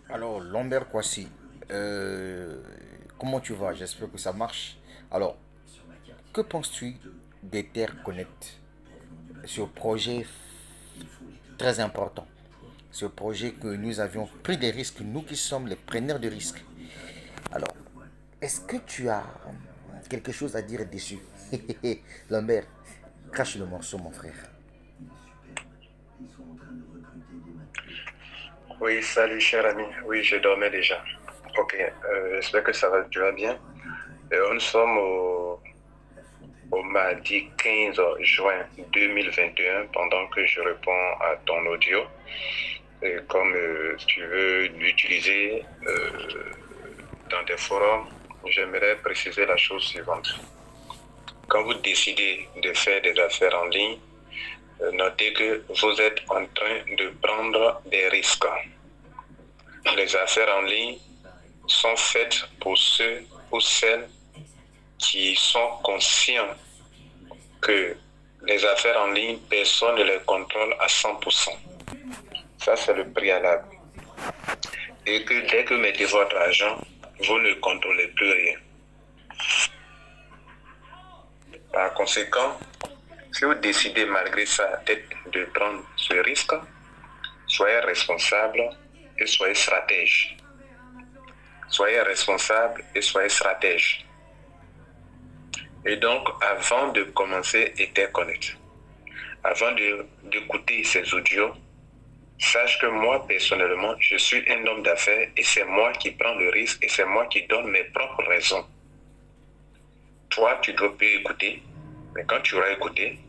Alors, Lambert Kwasi, comment tu vas? J'espère que ça marche. Alors, que penses-tu des Terres Connect? Ce projet très important. Ce projet que nous avions pris des risques, nous qui sommes les preneurs de risques. Alors, est-ce que tu as quelque chose à dire dessus? Lambert, crache le morceau, mon frère. Oui, salut cher ami. Oui, je dormais déjà. Ok, j'espère que tu vas bien. Nous sommes au mardi 15 juin 2021 pendant que je réponds à ton audio. Et comme tu veux l'utiliser dans des forums, j'aimerais préciser la chose suivante. Quand vous décidez de faire des affaires en ligne, notez que vous êtes en train de prendre des risques. Les affaires en ligne sont faites pour ceux ou celles qui sont conscients que les affaires en ligne, personne ne les contrôle à 100%. Ça, c'est le préalable. Et que dès que vous mettez votre argent, vous ne contrôlez plus rien. Par conséquent, si vous décidez malgré ça de prendre ce risque, soyez responsable et soyez stratège. Soyez responsable et soyez stratège. Et donc, avant de commencer Etherconnect, avant d'écouter ces audios, sache que moi, personnellement, je suis un homme d'affaires et c'est moi qui prends le risque et c'est moi qui donne mes propres raisons. Toi, tu dois plus écouter, mais quand tu auras écouté,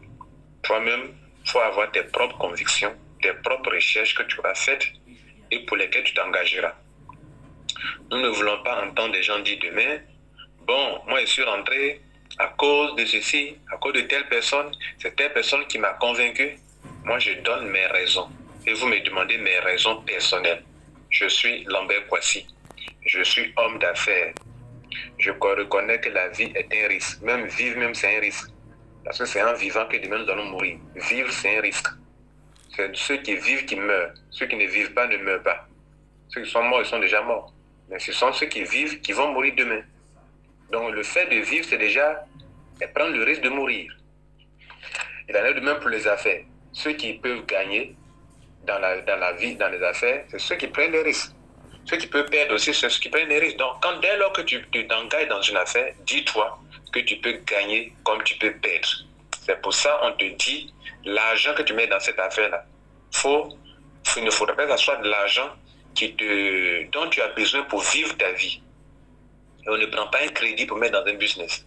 toi-même, il faut avoir tes propres convictions, tes propres recherches que tu auras faites et pour lesquelles tu t'engageras. Nous ne voulons pas entendre des gens dire demain, bon, moi je suis rentré à cause de ceci, à cause de telle personne, c'est telle personne qui m'a convaincu. Moi je donne mes raisons et vous me demandez mes raisons personnelles. Je suis Lambert Kwasi, je suis homme d'affaires. Je reconnais que la vie est un risque, même vivre même c'est un risque. Parce que c'est en vivant que demain nous allons mourir. Vivre c'est un risque. C'est ceux qui vivent qui meurent, ceux qui ne vivent pas ne meurent pas. Ceux qui sont morts, ils sont déjà morts. Mais ce sont ceux qui vivent qui vont mourir demain. Donc le fait de vivre, c'est déjà prendre le risque de mourir. Il en est de même pour les affaires. Ceux qui peuvent gagner dans la vie, dans les affaires, c'est ceux qui prennent les risques. Ceux qui peuvent perdre aussi, c'est ceux qui prennent les risques. Donc dès lors que tu t'engages dans une affaire, dis-toi que tu peux gagner comme tu peux perdre. C'est pour ça qu'on te dit, l'argent que tu mets dans cette affaire-là, il ne faudrait pas que ce soit de l'argent dont tu as besoin pour vivre ta vie. Et on ne prend pas un crédit pour mettre dans un business.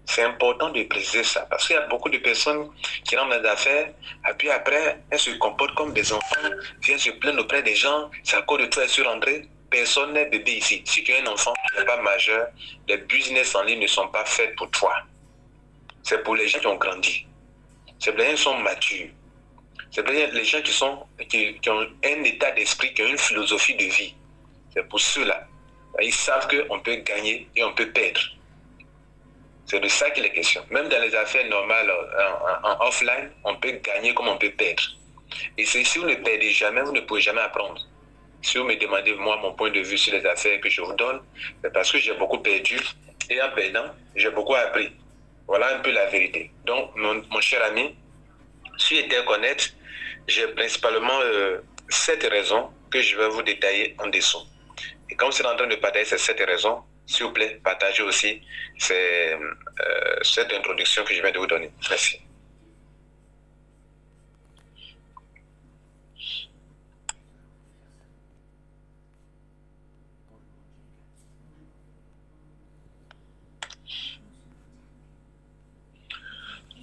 C'est important de préciser ça parce qu'il y a beaucoup de personnes qui rentrent dans les affaires et puis après, elles se comportent comme des enfants, viennent se plaindre auprès des gens, c'est à cause de toi, elles sont rentrées. Personne n'est bébé ici. Si tu es un enfant, tu n'es pas majeur, les business en ligne ne sont pas faits pour toi. C'est pour les gens qui ont grandi. C'est pour les gens qui sont matures. C'est pour les gens qui ont un état d'esprit, qui ont une philosophie de vie. C'est pour ceux-là. Ils savent qu'on peut gagner et on peut perdre. C'est de ça qu'il est question. Même dans les affaires normales en offline, on peut gagner comme on peut perdre. Et si vous ne perdez jamais, vous ne pouvez jamais apprendre. Si vous me demandez, moi, mon point de vue sur les affaires que je vous donne, c'est parce que j'ai beaucoup perdu. Et en perdant, j'ai beaucoup appris. Voilà un peu la vérité. Donc, mon cher ami, sur Etherconnect, j'ai principalement 7 raisons que je vais vous détailler en dessous. Et quand vous êtes en train de partager ces 7 raisons, s'il vous plaît, partagez aussi cette introduction que je viens de vous donner. Merci.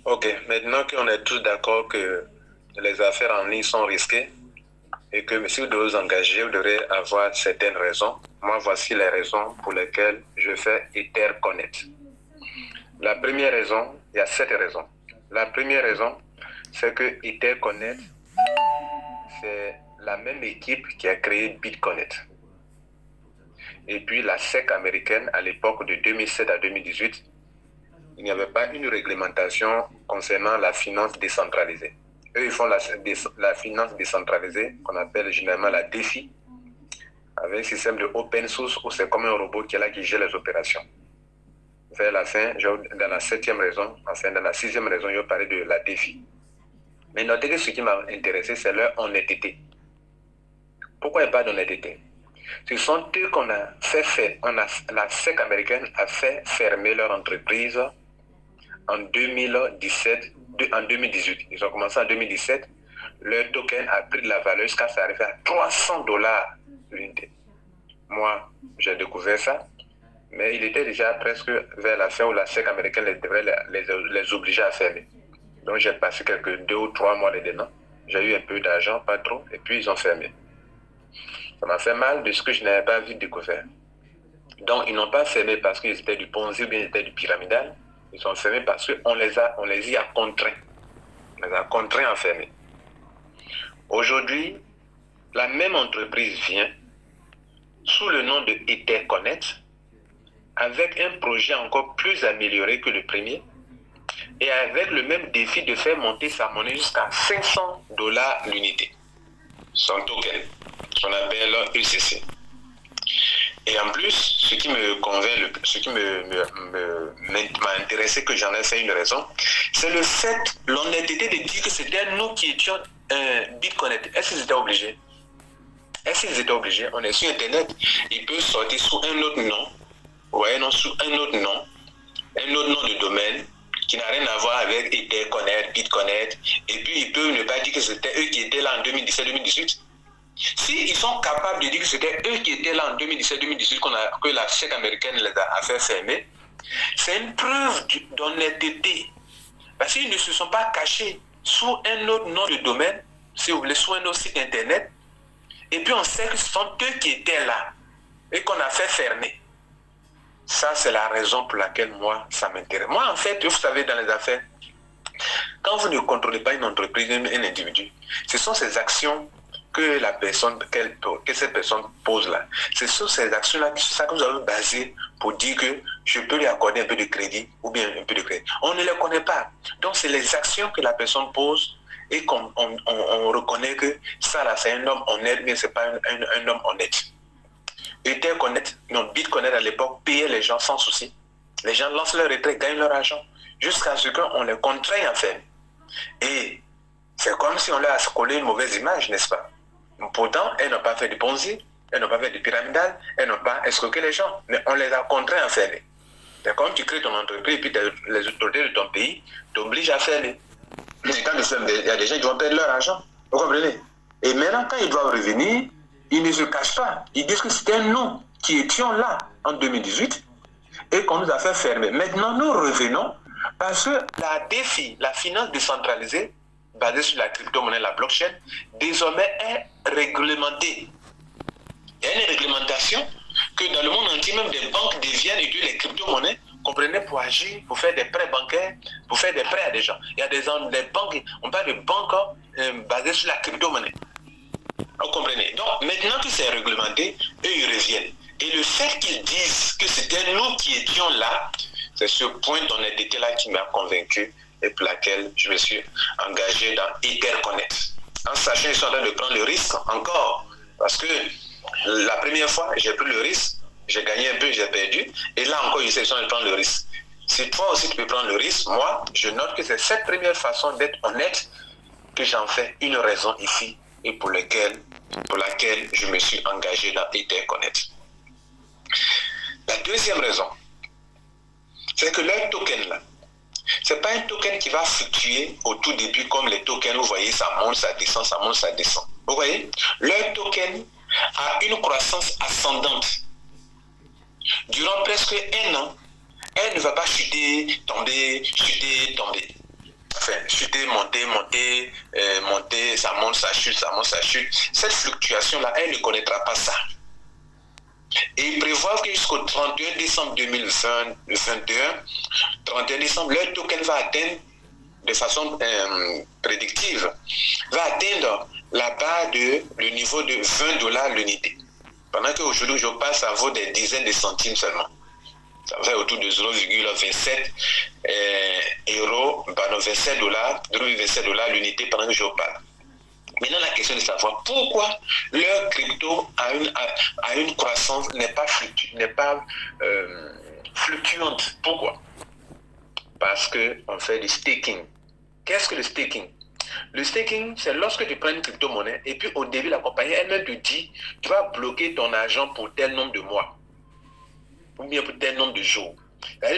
Ok, maintenant qu'on est tous d'accord que les affaires en ligne sont risquées et que si vous devez vous engager, vous devrez avoir certaines raisons. Moi, voici les raisons pour lesquelles je fais Etherconnect. La première raison, il y a 7 raisons. La première raison, c'est que Etherconnect, c'est la même équipe qui a créé BitConnect. Et puis la SEC américaine, à l'époque de 2007 à 2018, il n'y avait pas une réglementation concernant la finance décentralisée. Eux, ils font la finance décentralisée, qu'on appelle généralement la DeFi. avec un système de open source où c'est comme un robot qui est là qui gère les opérations. Vers la fin, dans la 7e raison, enfin dans la 6e raison, je vais parler de la défi. Mais notez que ce qui m'a intéressé, c'est leur honnêteté. Pourquoi il n'y a pas d'honnêteté? Ce sont eux qu'on a fait faire. La SEC américaine a fait fermer leur entreprise en 2017, en 2018. Ils ont commencé en 2017. Leur token a pris de la valeur jusqu'à s'arriver à $300 l'unité. Moi, j'ai découvert ça, mais il était déjà presque vers la fin où la SEC américaine devrait les obliger à fermer. Donc j'ai passé 2 ou 3 mois là-dedans. J'ai eu un peu d'argent, pas trop, et puis ils ont fermé. Ça m'a fait mal de ce que je n'avais pas vu découvert. Donc ils n'ont pas fermé parce qu'ils étaient du Ponzi ou bien ils étaient du pyramidal. Ils ont fermé parce qu'on les y a contraints. On les a contraints à fermer. Aujourd'hui, la même entreprise vient sous le nom de EtherConnect avec un projet encore plus amélioré que le premier et avec le même défi de faire monter sa monnaie jusqu'à $500 l'unité. Son token, qu'on appelle ECC. Et en plus, ce qui me convainc, ce qui m'a intéressé, que j'en ai fait une raison, c'est le fait, l'honnêteté de dire que c'était nous qui étions BitConnect. Est-ce qu'ils étaient obligés? Est-ce qu'ils étaient obligés? On est sur Internet, ils peuvent sortir sous un autre nom, ouais, non, sous un autre nom de domaine, qui n'a rien à voir avec EtherConnect, BitConnect, et puis ils peuvent ne pas dire que c'était eux qui étaient là en 2017-2018. S'ils sont capables de dire que c'était eux qui étaient là en 2017-2018, que la SEC américaine les a fait fermer, c'est une preuve d'honnêteté. Parce qu'ils ne se sont pas cachés sous un autre nom de domaine, si vous voulez, sous un autre site internet, et puis on sait que ce sont eux qui étaient là et qu'on a fait fermer. Ça, c'est la raison pour laquelle moi, ça m'intéresse. Moi, en fait, vous savez, dans les affaires, quand vous ne contrôlez pas une entreprise, un individu, ce sont ces actions que cette personne pose là. C'est sur ces actions-là, c'est ça que vous avez basé pour dire que je peux lui accorder un peu de crédit ou bien un peu de crédit. On ne les connaît pas. Donc, c'est les actions que la personne pose et qu'on reconnaît que ça là, c'est un homme honnête, mais ce n'est pas un homme honnête. EtherConnect, non, BitConnect à l'époque payait les gens sans souci. Les gens lancent leur retrait, gagnent leur argent, jusqu'à ce qu'on les contraigne à faire. Et c'est comme si on leur a collé une mauvaise image, n'est-ce pas? Pourtant, elles n'ont pas fait de Ponzi, elles n'ont pas fait de pyramidal, elles n'ont pas escroqué les gens, mais on les a contraints à fermer. C'est comme tu crées ton entreprise et puis les autorités de ton pays t'obligent à fermer. Et quand il y a des gens qui vont perdre leur argent, vous comprenez? Et maintenant, quand ils doivent revenir, ils ne se cachent pas. Ils disent que c'était nous qui étions là en 2018 et qu'on nous a fait fermer. Maintenant, nous revenons parce que la DeFi, la finance décentralisée, basée sur la crypto-monnaie, la blockchain, désormais est réglementée. Il y a une réglementation que dans le monde entier, même des banques deviennent et les crypto-monnaies, comprenez, pour agir, pour faire des prêts bancaires, pour faire des prêts à des gens. Il y a des banques, on parle de banques basées sur la crypto-monnaie. Vous comprenez? Donc, maintenant que c'est réglementé, eux, ils reviennent. Et le fait qu'ils disent que c'était nous qui étions là, c'est ce point d'honnêteté-là qui m'a convaincu et pour laquelle je me suis engagé dans EtherConnect. En sachant qu'ils sont en train de prendre le risque encore. Parce que la première fois, j'ai pris le risque, j'ai gagné un peu, j'ai perdu. Et là encore, ils sont en train de prendre le risque. Si toi aussi tu peux prendre le risque, moi, je note que c'est cette première façon d'être honnête que j'en fais une raison ici et pour laquelle je me suis engagé dans EtherConnect. La deuxième raison, c'est que leur token là, ce n'est pas un token qui va fluctuer au tout début comme les tokens, vous voyez, ça monte, ça descend, ça monte, ça descend. Vous voyez, leur token a une croissance ascendante. Durant presque un an, elle ne va pas chuter, tomber, chuter, tomber. Enfin, chuter, monter, monter, ça monte, ça chute, ça monte, ça chute. Cette fluctuation-là, elle ne connaîtra pas ça. Et ils prévoient que jusqu'au 31 décembre 2021, 31 décembre, leur token va atteindre, de façon prédictive, va atteindre la barre le niveau de $20 l'unité. Pendant qu'aujourd'hui, je passe, ça vaut des dizaines de centimes seulement. Ça va autour de 0,27 €, $0,27 l'unité pendant que je parle. Maintenant, la question est de savoir pourquoi leur crypto a une croissance n'est pas fluctuante. Pourquoi? Parce qu'on fait du staking. Qu'est-ce que le staking? Le staking, c'est lorsque tu prends une crypto-monnaie et puis au début, la compagnie elle-même te dit tu vas bloquer ton argent pour tel nombre de mois ou bien pour tel nombre de jours.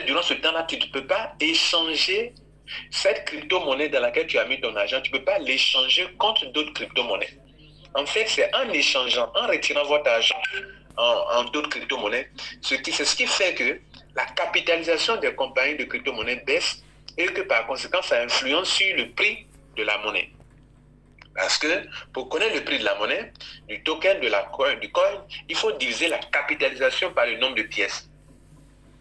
Durant ce temps-là, tu ne peux pas échanger cette crypto-monnaie dans laquelle tu as mis ton argent, tu ne peux pas l'échanger contre d'autres crypto-monnaies. En fait, c'est en échangeant, en retirant votre argent en d'autres crypto-monnaies, c'est ce qui fait que la capitalisation des compagnies de crypto-monnaies baisse et que par conséquent, ça influence sur le prix de la monnaie. Parce que pour connaître le prix de la monnaie, du token, du coin, il faut diviser la capitalisation par le nombre de pièces.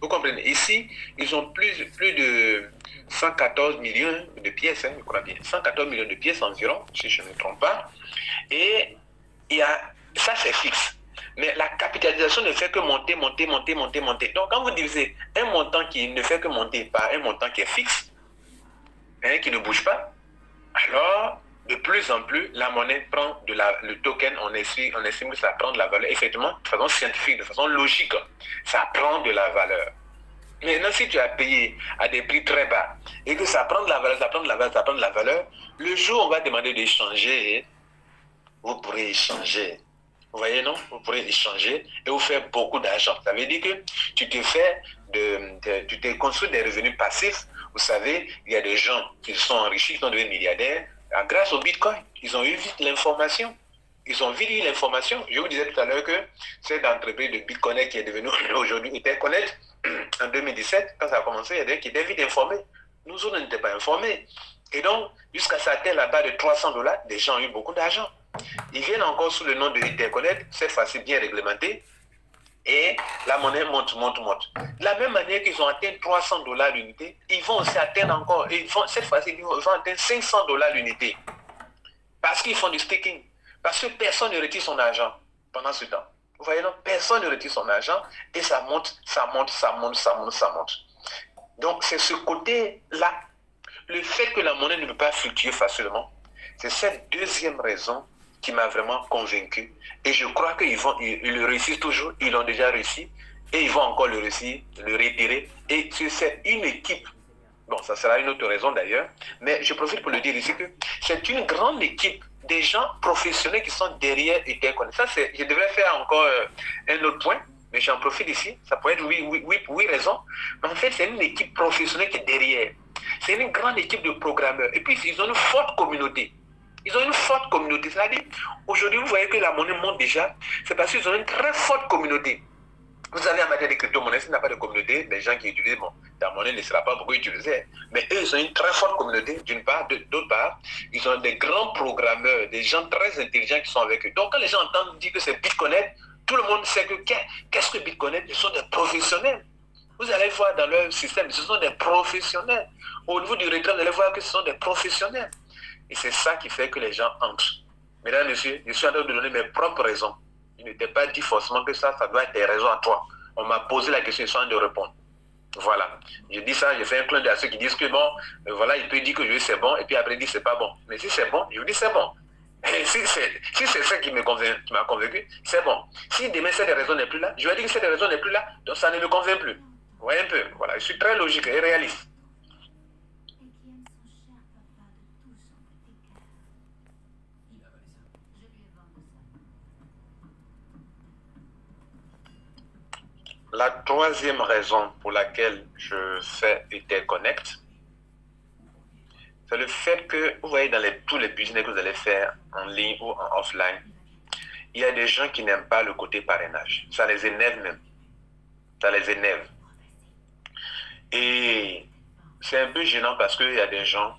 Vous comprenez? Ici, ils ont plus de 114 millions de pièces, je crois bien. 114 millions de pièces environ, si je ne me trompe pas. Et ça, c'est fixe. Mais la capitalisation ne fait que monter. Donc, quand vous divisez un montant qui ne fait que monter par un montant qui est fixe, qui ne bouge pas, alors, de plus en plus, la monnaie prend le token, on estime que ça prend de la valeur. Effectivement, de façon scientifique, de façon logique, ça prend de la valeur. Maintenant, si tu as payé à des prix très bas et que ça prend de la valeur, le jour où on va demander d'échanger, vous pourrez échanger. Vous voyez, non? Vous pourrez échanger et vous faire beaucoup d'argent. Ça veut dire que tu t'es construit des revenus passifs. Vous savez, il y a des gens qui sont enrichis, qui sont devenus milliardaires grâce au Bitcoin. Ils ont eu vite l'information. Je vous disais tout à l'heure que cette entreprise de Bitcoin qui est devenue aujourd'hui Etherconnect, en 2017, quand ça a commencé, il y a des gens qui étaient vite informés. Nous autres, n'étions pas informés. Et donc, jusqu'à ça atteint la barre de $300, des gens ont eu beaucoup d'argent. Ils viennent encore sous le nom de Etherconnect, cette fois-ci bien réglementé, et la monnaie monte. De la même manière qu'ils ont atteint $300 l'unité, ils vont aussi atteindre encore, cette fois-ci, ils vont atteindre $500 l'unité. Parce qu'ils font du staking. Parce que personne ne retire son argent pendant ce temps. Vous voyez, non? Personne ne retire son argent et ça monte. Donc, c'est ce côté-là. Le fait que la monnaie ne peut pas fluctuer facilement, c'est cette deuxième raison qui m'a vraiment convaincu. Et je crois qu'ils le réussissent toujours. Ils l'ont déjà réussi. Et ils vont encore le réussir, le retirer. Et c'est une équipe. Bon, ça sera une autre raison d'ailleurs. Mais je profite pour le dire ici que c'est une grande équipe des gens professionnels qui sont derrière Etherconnect. Ça, je devrais faire encore un autre point. Mais j'en profite ici. Ça peut être oui raison. Mais en fait, c'est une équipe professionnelle qui est derrière. C'est une grande équipe de programmeurs. Et puis, ils ont une forte communauté. C'est-à-dire, aujourd'hui, vous voyez que la monnaie monte déjà. C'est parce qu'ils ont une très forte communauté. Vous avez en matière de crypto-monnaie, s'il n'y a pas de communauté, les gens qui utilisent, ta monnaie ne sera pas beaucoup utilisée. Mais eux, ils ont une très forte communauté, d'une part. D'autre part, ils ont des grands programmeurs, des gens très intelligents qui sont avec eux. Donc, quand les gens entendent dire que c'est Bitconnect, tout le monde sait que qu'est-ce que Bitconnect? Ce sont des professionnels. Vous allez voir dans leur système, ce sont des professionnels. Au niveau du retrait, vous allez voir que ce sont des professionnels. Et c'est ça qui fait que les gens entrent. Mesdames, messieurs, je suis en train de donner mes propres raisons. Il n'était pas dit forcément que ça doit être des raisons à toi. On m'a posé la question sans de répondre. Voilà. Je dis ça, je fais un clin d'œil à ceux qui disent que bon, voilà, il peut dire que c'est bon, et puis après il dit c'est pas bon. Mais si c'est bon, je vous dis c'est bon. Et si c'est ça qui m'a convaincu, c'est bon. Si demain cette raison n'est plus là, je vais dire que cette raison n'est plus là, donc ça ne me convainc plus. Vous voyez un peu, voilà, je suis très logique et réaliste. La troisième raison pour laquelle je fais Etherconnect, c'est le fait que, vous voyez, dans tous les business que vous allez faire en ligne ou en offline, il y a des gens qui n'aiment pas le côté parrainage. Ça les énerve même. Ça les énerve. Et c'est un peu gênant parce qu'il y a des gens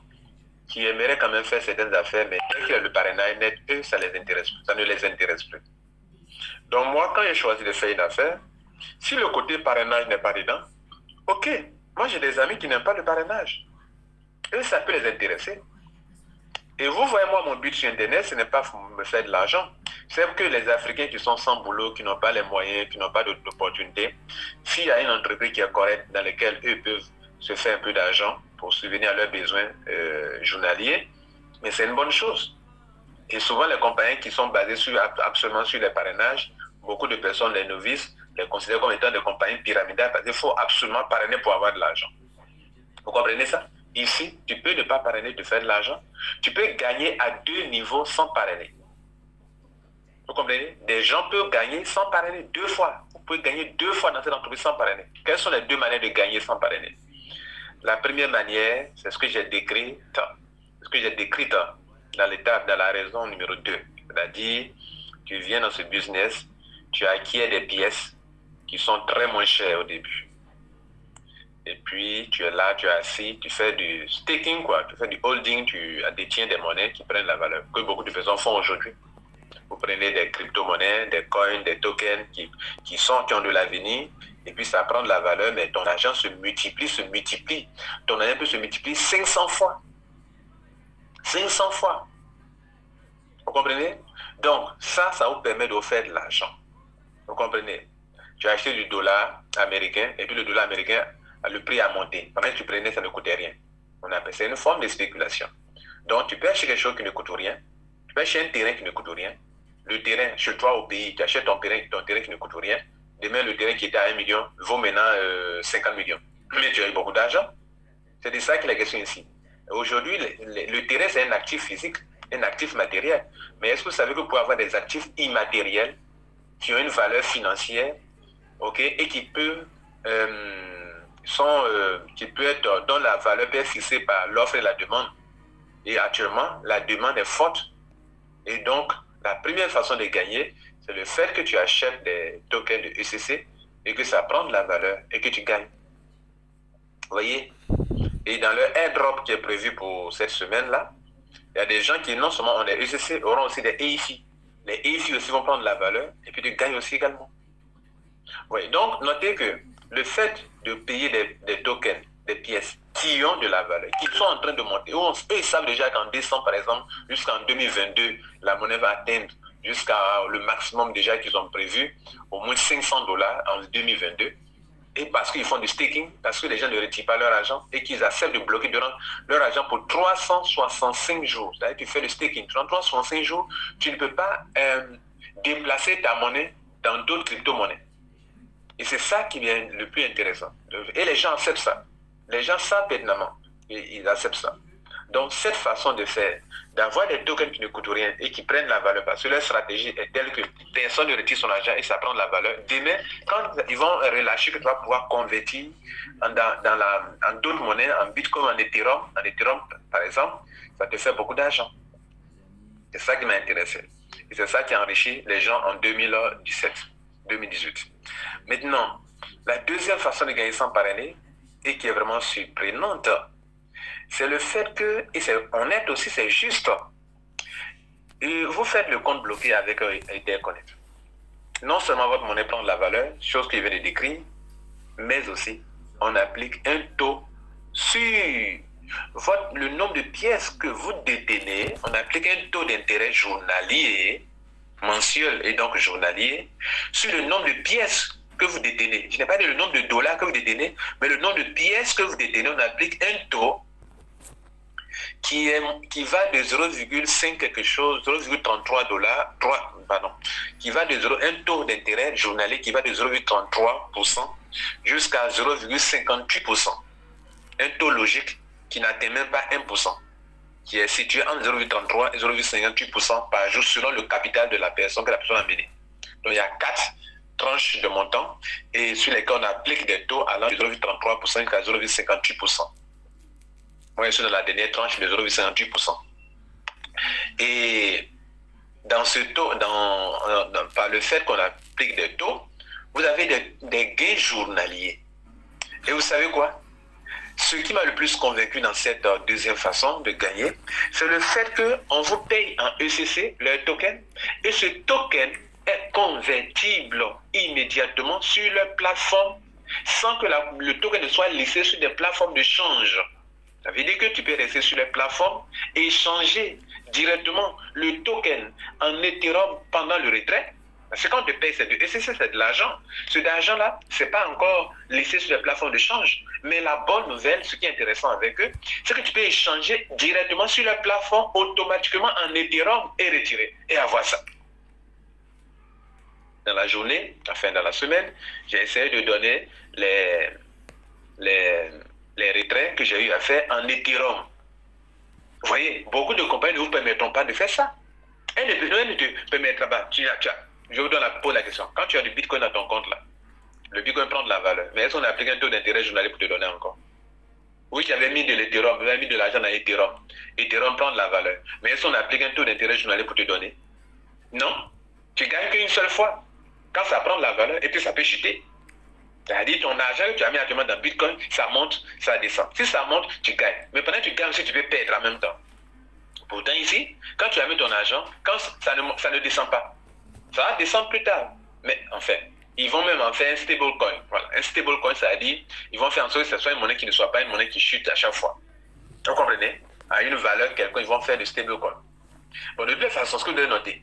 qui aimeraient quand même faire certaines affaires, mais dès qu'il y a le parrainage net, eux, ça ne les intéresse plus. Donc moi, quand j'ai choisi de faire une affaire, si le côté parrainage n'est pas dedans, ok, moi j'ai des amis qui n'aiment pas le parrainage. Eux, ça peut les intéresser. Et vous voyez, moi, mon but sur Internet, ce n'est pas me faire de l'argent. C'est que les Africains qui sont sans boulot, qui n'ont pas les moyens, qui n'ont pas d'opportunités, s'il y a une entreprise qui est correcte, dans laquelle eux peuvent se faire un peu d'argent pour subvenir à leurs besoins journaliers, mais c'est une bonne chose. Et souvent, les compagnies qui sont basées absolument sur les parrainages, beaucoup de personnes, les novices, les considèrent comme étant des compagnies pyramidales parce qu'il faut absolument parrainer pour avoir de l'argent. Vous comprenez ça? Ici, tu peux ne pas parrainer, te faire de l'argent. Tu peux gagner à 2 niveaux sans parrainer. Vous comprenez? Des gens peuvent gagner sans parrainer 2 fois. Vous pouvez gagner 2 fois dans cette entreprise sans parrainer. Quelles sont les 2 manières de gagner sans parrainer? La première manière, c'est ce que j'ai décrit. Dans l'étape, dans la raison numéro 2. C'est-à-dire, tu viens dans ce business, tu acquiers des pièces qui sont très moins chères au début. Et puis, tu es là, tu es assis, tu fais du staking, quoi. Tu fais du holding, tu détiens des monnaies qui prennent la valeur, que beaucoup de personnes font aujourd'hui. Vous prenez des crypto-monnaies, des coins, des tokens qui ont de l'avenir, et puis ça prend de la valeur, mais ton argent se multiplie. Ton argent peut se multiplier 500 fois. 500 fois. Vous comprenez? Donc, ça vous permet de faire de l'argent. Vous comprenez? Tu as acheté du dollar américain, et puis le dollar américain, le prix a monté. Pendant que tu prenais, ça ne coûtait rien. On appelle ça une forme de spéculation. Donc, tu peux acheter quelque chose qui ne coûte rien. Tu peux acheter un terrain qui ne coûte rien. Le terrain, chez toi au pays, tu achètes ton terrain qui ne coûte rien. Demain, le terrain qui était à 1 million vaut maintenant 50 millions. Mais tu as eu beaucoup d'argent. C'est de ça qu'il est question ici. Aujourd'hui, le terrain, c'est un actif physique, un actif matériel. Mais est-ce que vous savez que vous pouvez avoir des actifs immatériels qui ont une valeur financière, ok, et qui peut être, dont la valeur peut être fixée par l'offre et la demande. Et actuellement, la demande est forte. Et donc, la première façon de gagner, c'est le fait que tu achètes des tokens de ECC et que ça prend de la valeur et que tu gagnes. Vous voyez? Et dans le airdrop qui est prévu pour cette semaine-là, il y a des gens qui non seulement ont des ECC, auront aussi des EIFI. Les EIFI aussi vont prendre de la valeur et puis tu gagnes aussi également. Oui, donc notez que le fait de payer des tokens, des pièces qui ont de la valeur, qui sont en train de monter, eux ils savent déjà qu'en décembre, par exemple, jusqu'en 2022, la monnaie va atteindre jusqu'à le maximum déjà qu'ils ont prévu, au moins $500 en 2022. Et parce qu'ils font du staking, parce que les gens ne retirent pas leur argent et qu'ils acceptent de bloquer leur argent pour 365 jours. C'est-à-dire que tu fais le staking. Pendant 365 jours, tu ne peux pas déplacer ta monnaie dans d'autres crypto-monnaies. Et c'est ça qui est le plus intéressant. Et les gens acceptent ça. Les gens savent pertinemment. Ils acceptent ça. Donc, cette façon de faire, d'avoir des tokens qui ne coûtent rien et qui prennent la valeur, parce que leur stratégie est telle que personne ne retire son argent et ça prend de la valeur. Demain, quand ils vont relâcher, que tu vas pouvoir convertir en d'autres monnaies, en Bitcoin, en Ethereum, par exemple, ça te fait beaucoup d'argent. C'est ça qui m'a intéressé. Et c'est ça qui a enrichi les gens en 2018. Maintenant, la deuxième façon de gagner sans parrainer, et qui est vraiment surprenante, c'est le fait que, et c'est honnête aussi, c'est juste, et vous faites le compte bloqué avec Etherconnect. Non seulement votre monnaie prend de la valeur, chose que je viens de décrire, mais aussi on applique un taux sur le nombre de pièces que vous détenez. On applique un taux d'intérêt journalier, mensuel et donc journalier, sur le nombre de pièces que vous détenez. Je n'ai pas dit le nombre de dollars que vous détenez, mais le nombre de pièces que vous détenez. On applique un taux qui va de 0,5 quelque chose, 0,33 dollars, qui va de un taux d'intérêt journalier qui va de 0,33% jusqu'à 0,58%. Un taux logique qui n'atteint même pas 1%, qui est situé entre 0,33 et 0,58% par jour selon le capital de la personne que la personne a mené. Donc il y a 4 tranches de montant et sur lesquelles on applique des taux allant de 0,33% jusqu'à 0,58%. Moi, je suis dans la dernière tranche de 0,58%. Et dans ce taux, par le fait qu'on applique des taux, vous avez des gains journaliers. Et vous savez quoi? Ce qui m'a le plus convaincu dans cette deuxième façon de gagner, c'est le fait qu'on vous paye en ECC, le token, et ce token est convertible immédiatement sur leur plateforme sans que le token ne soit laissé sur des plateformes de change. Ça veut dire que tu peux rester sur les plateformes et échanger directement le token en Ethereum pendant le retrait. Ce qu'on te paye, c'est de ECC, c'est de l'argent. Cet argent-là, ce n'est pas encore laissé sur le plafond de change. Mais la bonne nouvelle, ce qui est intéressant avec eux, c'est que tu peux échanger directement sur le plafond automatiquement en Ethereum et retirer. Et avoir ça. Dans la journée, enfin dans la semaine, j'ai essayé de donner les retraits que j'ai eu à faire en Ethereum. Vous voyez, beaucoup de compagnies ne vous permettront pas de faire ça. Elles ne te permettront pas. Je vous donne la question. Quand tu as du Bitcoin dans ton compte là, le Bitcoin prend de la valeur. Mais est-ce qu'on applique un taux d'intérêt journalier pour te donner encore? Oui, tu avais mis de l'Ethereum, tu avais mis de l'argent dans Ethereum. Ethereum prend de la valeur. Mais est-ce qu'on applique un taux d'intérêt journalier pour te donner? Non. Tu gagnes qu'une seule fois. Quand ça prend de la valeur, et puis ça peut chuter. C'est-à-dire ton argent que tu as mis actuellement dans Bitcoin, ça monte, ça descend. Si ça monte, tu gagnes. Mais pendant que tu gagnes aussi, tu peux perdre en même temps. Pourtant ici, quand tu as mis ton argent, quand ça ne descend pas, ça va descendre plus tard. Mais enfin, ils vont même en faire un stablecoin. Voilà. Un stablecoin, ça veut dire, ils vont faire en sorte que ce soit une monnaie qui ne soit pas une monnaie qui chute à chaque fois. Vous comprenez? À une valeur quelconque, ils vont faire du stablecoin. Bon, de toute façon, ce que vous devez noter,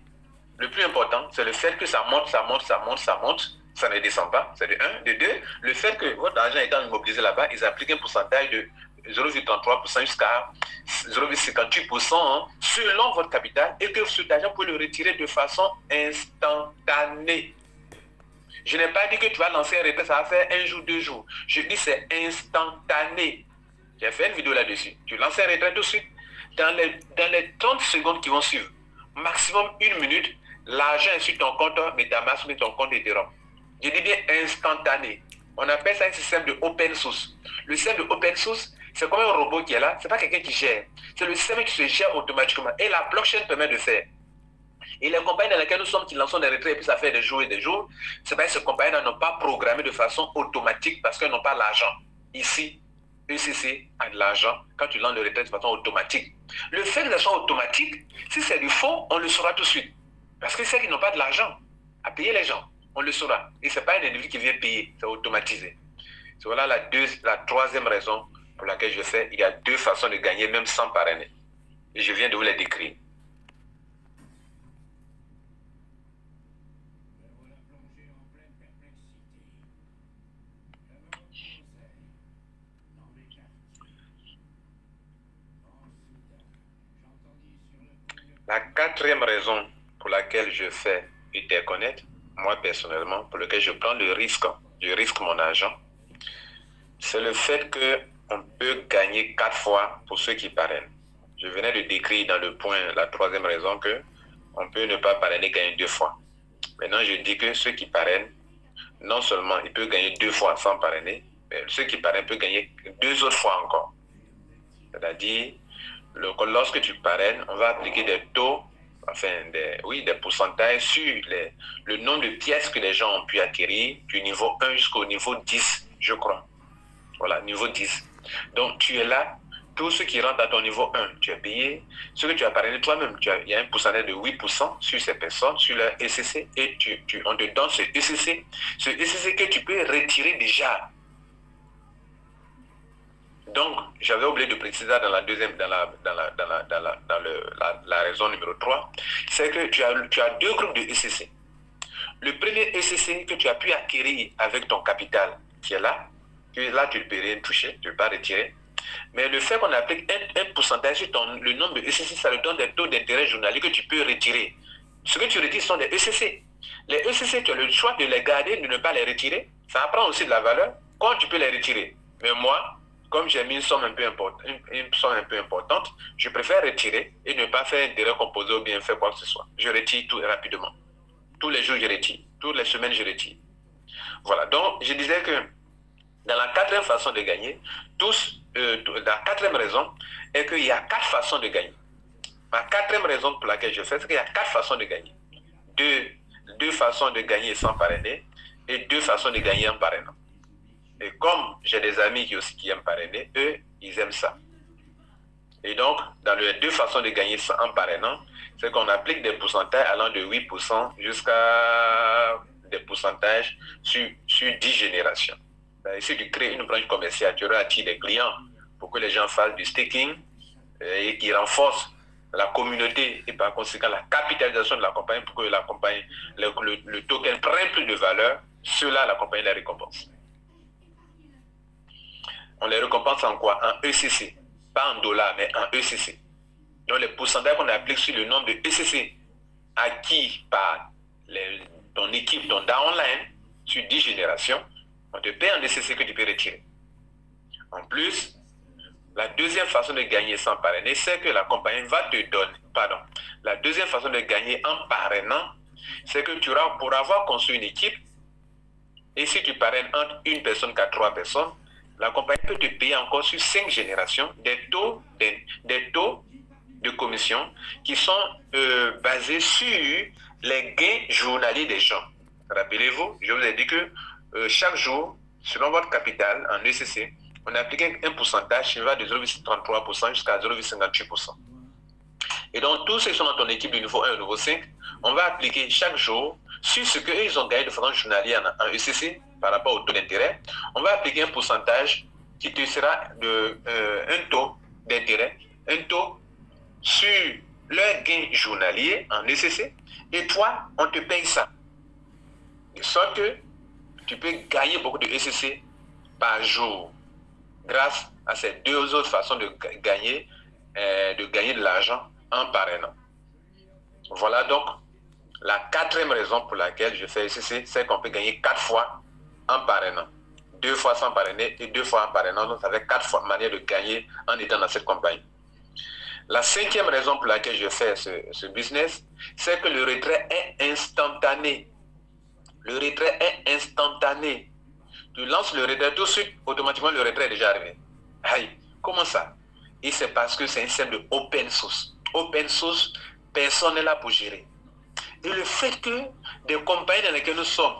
le plus important, c'est le fait que ça monte, ça ne descend pas. C'est de 1. De 2, le fait que votre argent étant immobilisé là-bas, ils appliquent un pourcentage de 0,33% jusqu'à 0,58% selon votre capital et que cet argent, vous pouvez le retirer de façon instantanée. Je n'ai pas dit que tu vas lancer un retrait, ça va faire 1 jour, 2 jours. Je dis c'est instantané. J'ai fait une vidéo là-dessus. Tu lances un retrait tout de suite. Dans les 30 secondes qui vont suivre, maximum 1 minute, l'argent est sur ton compte MetaMask ou ton compte Ethereum. Je dis bien instantané. On appelle ça un système de open source. Le système de open source, c'est comme un robot qui est là. Ce n'est pas quelqu'un qui gère. C'est le système qui se gère automatiquement. Et la blockchain permet de faire. Et les compagnies dans lesquelles nous sommes, qui lançons des retraits et puis ça fait des jours et des jours, c'est parce que ces compagnies n'ont pas programmé de façon automatique parce qu'elles n'ont pas l'argent. Ici, ECC a de l'argent quand tu lances le retrait de façon automatique. Le fait que ça soit automatique, si c'est du faux, on le saura tout de suite. Parce que c'est qu'ils n'ont pas de l'argent à payer les gens. On le saura. Et ce n'est pas un individu qui vient payer, c'est automatisé. C'est voilà la troisième raison pour laquelle je fais. Il y a 2 façons de gagner, même sans parrainer. Et je viens de vous les décrire. La 4e raison pour laquelle je fais Etherconnect, moi personnellement, pour lequel je prends le risque, je risque mon argent, c'est le fait qu'on peut gagner 4 fois pour ceux qui parrainent. Je venais de décrire dans le point, la 3e raison, qu'on peut ne pas parrainer, gagner 2 fois. Maintenant, je dis que ceux qui parrainent, non seulement ils peuvent gagner 2 fois sans parrainer, mais ceux qui parrainent peuvent gagner 2 autres fois encore. C'est-à-dire, lorsque tu parraines, on va appliquer des taux, des pourcentages sur le nombre de pièces que les gens ont pu acquérir du niveau 1 jusqu'au niveau 10, je crois. Voilà, niveau 10. Donc, tu es là, tout ce qui rentre à ton niveau 1, tu es payé. Ce que tu as parrainé toi-même, il y a un pourcentage de 8% sur ces personnes, sur leur ECC, et on te donne ce ECC que tu peux retirer déjà. Donc, j'avais oublié de préciser dans la deuxième, dans la raison numéro 3, c'est que tu as 2 groupes de ECC. Le premier ECC que tu as pu acquérir avec ton capital, qui est là, tu ne peux rien toucher, tu ne peux pas retirer. Mais le fait qu'on applique un pourcentage sur le nombre de ECC, ça te donne des taux d'intérêt journaliers que tu peux retirer. Ce que tu retires sont des ECC. Les ECC, tu as le choix de les garder, de ne pas les retirer. Ça prend aussi de la valeur quand tu peux les retirer. Mais moi, comme j'ai mis une somme un peu importante, je préfère retirer et ne pas faire intérêt composé ou bien faire quoi que ce soit. Je retire tout rapidement. Tous les jours, je retire. Toutes les semaines, je retire. Voilà. Donc, je disais que dans la 4e façon de gagner, la 4e raison est qu'il y a 4 façons de gagner. Ma 4e raison pour laquelle je fais, c'est qu'il y a 4 façons de gagner. 2 façons de gagner sans parrainer et 2 façons de gagner en parrainant. Et comme j'ai des amis qui aiment parrainer, eux, ils aiment ça. Et donc, dans les 2 façons de gagner en parrainant, c'est qu'on applique des pourcentages allant de 8% jusqu'à des pourcentages sur 10 générations. Si tu crées une branche commerciale, tu auras attiré des clients pour que les gens fassent du staking et qui renforcent la communauté et par conséquent la capitalisation de la compagnie pour que la compagnie, le token prenne plus de valeur, cela, la compagnie les récompense. On les récompense en quoi? En ECC. Pas en dollars, mais en ECC. Donc les pourcentages qu'on applique sur le nombre de ECC acquis par ton équipe, ton downline, sur 10 générations, on te paie en ECC que tu peux retirer. En plus, la deuxième façon de gagner sans parrainer, c'est que la compagnie va te donner, la deuxième façon de gagner en parrainant, c'est que tu auras, pour avoir construit une équipe, et si tu parraines entre une personne qu'à 3 personnes, la compagnie peut te payer encore sur 5 générations des taux de commission qui sont basés sur les gains journaliers des gens. Rappelez-vous, je vous ai dit que chaque jour, selon votre capital en ECC, on applique un pourcentage qui va de 0,33% jusqu'à 0,58%. Et donc, tous ceux qui sont dans ton équipe du niveau 1 au niveau 5, on va appliquer chaque jour sur ce qu'ils ont gagné de façon journalière en ECC par rapport au taux d'intérêt. On va appliquer un pourcentage qui te sera un taux d'intérêt, un taux sur leur gain journalier en ECC. Et toi, on te paye ça. De sorte que tu peux gagner beaucoup de ECC par jour grâce à ces deux autres façons de gagner de l'argent en parrainant. Voilà donc la quatrième raison pour laquelle je fais ECC, c'est qu'on peut gagner 4 fois en parrainant. 2 fois sans parrainer et 2 fois en parrainant. Donc, ça fait 4 manières de gagner en étant dans cette compagnie. La cinquième raison pour laquelle je fais ce business, c'est que le retrait est instantané. Le retrait est instantané. Tu lances le retrait tout de suite, automatiquement le retrait est déjà arrivé. Aïe, comment ça? Et c'est parce que c'est un système de open source. Open source, personne n'est là pour gérer. Et le fait que des compagnies dans lesquelles nous sommes,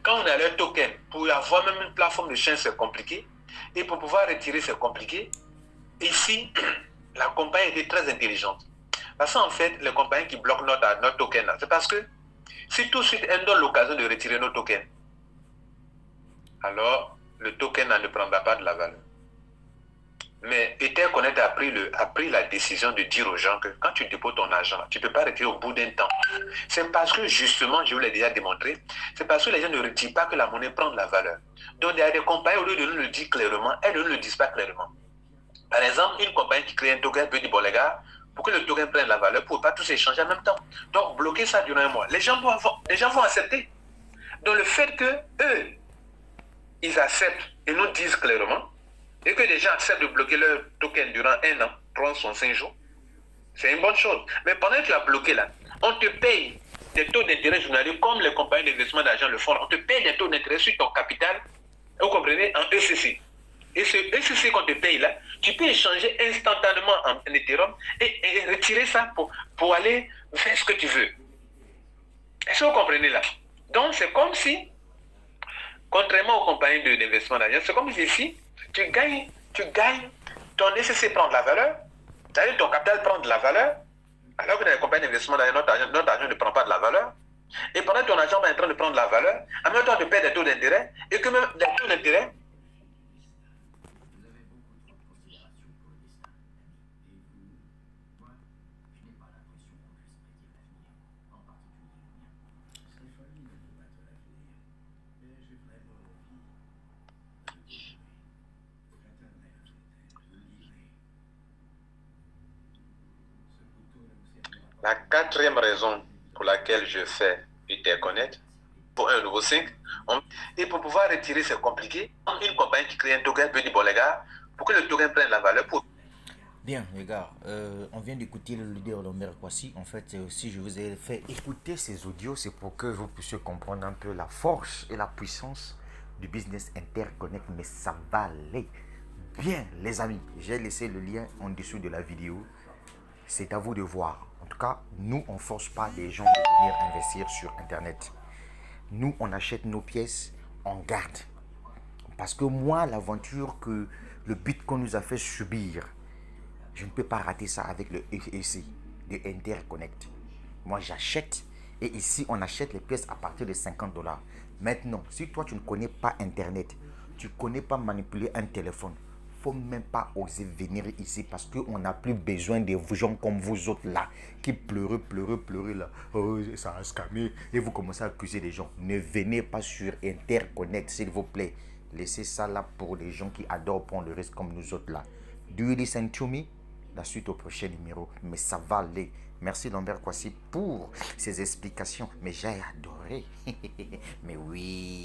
quand on a leur token, pour avoir même une plateforme de chaîne, c'est compliqué. Et pour pouvoir retirer, c'est compliqué. Ici, la compagnie était très intelligente. Parce qu'en fait, les compagnies qui bloquent notre token, c'est parce que si tout de suite elles donnent l'occasion de retirer nos tokens, alors le token ne prendra pas de la valeur. Mais Etherconnect a pris la décision de dire aux gens que quand tu déposes ton argent, tu ne peux pas retirer au bout d'un temps. C'est parce que justement, je vous l'ai déjà démontré, c'est parce que les gens ne retirent pas que la monnaie prend de la valeur. Donc il y a des compagnies, au lieu de nous le dire clairement, elles ne le disent pas clairement. Par exemple, une compagnie qui crée un token peut dire, bon les gars, pour que le token prenne la valeur, pour ne pas tous échanger en même temps. Donc bloquer ça durant un mois. Les gens vont accepter. Donc le fait que eux, ils acceptent et nous disent clairement, et que les gens acceptent de bloquer leur token durant 1 an, 365 jours, c'est une bonne chose. Mais pendant que tu as bloqué là, on te paye des taux d'intérêt journaliers comme les compagnies d'investissement d'argent le font. On te paye des taux d'intérêt sur ton capital, vous comprenez, en ECC. Et ce ECC qu'on te paye là, tu peux échanger instantanément en Ethereum et retirer ça pour aller faire ce que tu veux. Est-ce que vous comprenez là? Donc c'est comme si, contrairement aux compagnies d'investissement d'argent, c'est comme si ici, tu gagnes, ton ECC prend de la valeur, c'est-à-dire ton capital prend de la valeur, alors que dans les compagnies d'investissement d'argent, notre argent ne prend pas de la valeur. Et pendant que ton argent est en train de prendre de la valeur, en même temps tu paies des taux d'intérêt, et que même des taux d'intérêt, la quatrième raison pour laquelle je fais Etherconnect, pour un nouveau 5, et pour pouvoir retirer, c'est compliqué. Une compagnie qui crée un token peut dire, bon les gars, pour que le token prenne la valeur, pour... Bien, les gars, on vient d'écouter le leader Lomber Kwasi. En fait, si je vous ai fait écouter ces audios, c'est pour que vous puissiez comprendre un peu la force et la puissance du business Etherconnect, mais ça va aller. Bien, les amis, j'ai laissé le lien en dessous de la vidéo. C'est à vous de voir. En tout cas, nous, on ne force pas les gens de venir investir sur Internet. Nous, on achète nos pièces, on garde. Parce que moi, l'aventure que le Bitcoin nous a fait subir, je ne peux pas rater ça avec le EC de Etherconnect. Moi, j'achète et ici, on achète les pièces à partir de $50. Maintenant, si toi, tu ne connais pas Internet, tu ne connais pas manipuler un téléphone, faut même pas oser venir ici parce qu'on n'a plus besoin de gens comme vous autres là qui pleurent là. Oh, ça a scamé. Et vous commencez à accuser les gens. Ne venez pas sur Interconnect, s'il vous plaît. Laissez ça là pour les gens qui adorent prendre le risque comme nous autres là. Do you listen to me? La suite au prochain numéro. Mais ça va aller. Merci Lambert Kwasi pour ces explications. Mais j'ai adoré. Mais oui.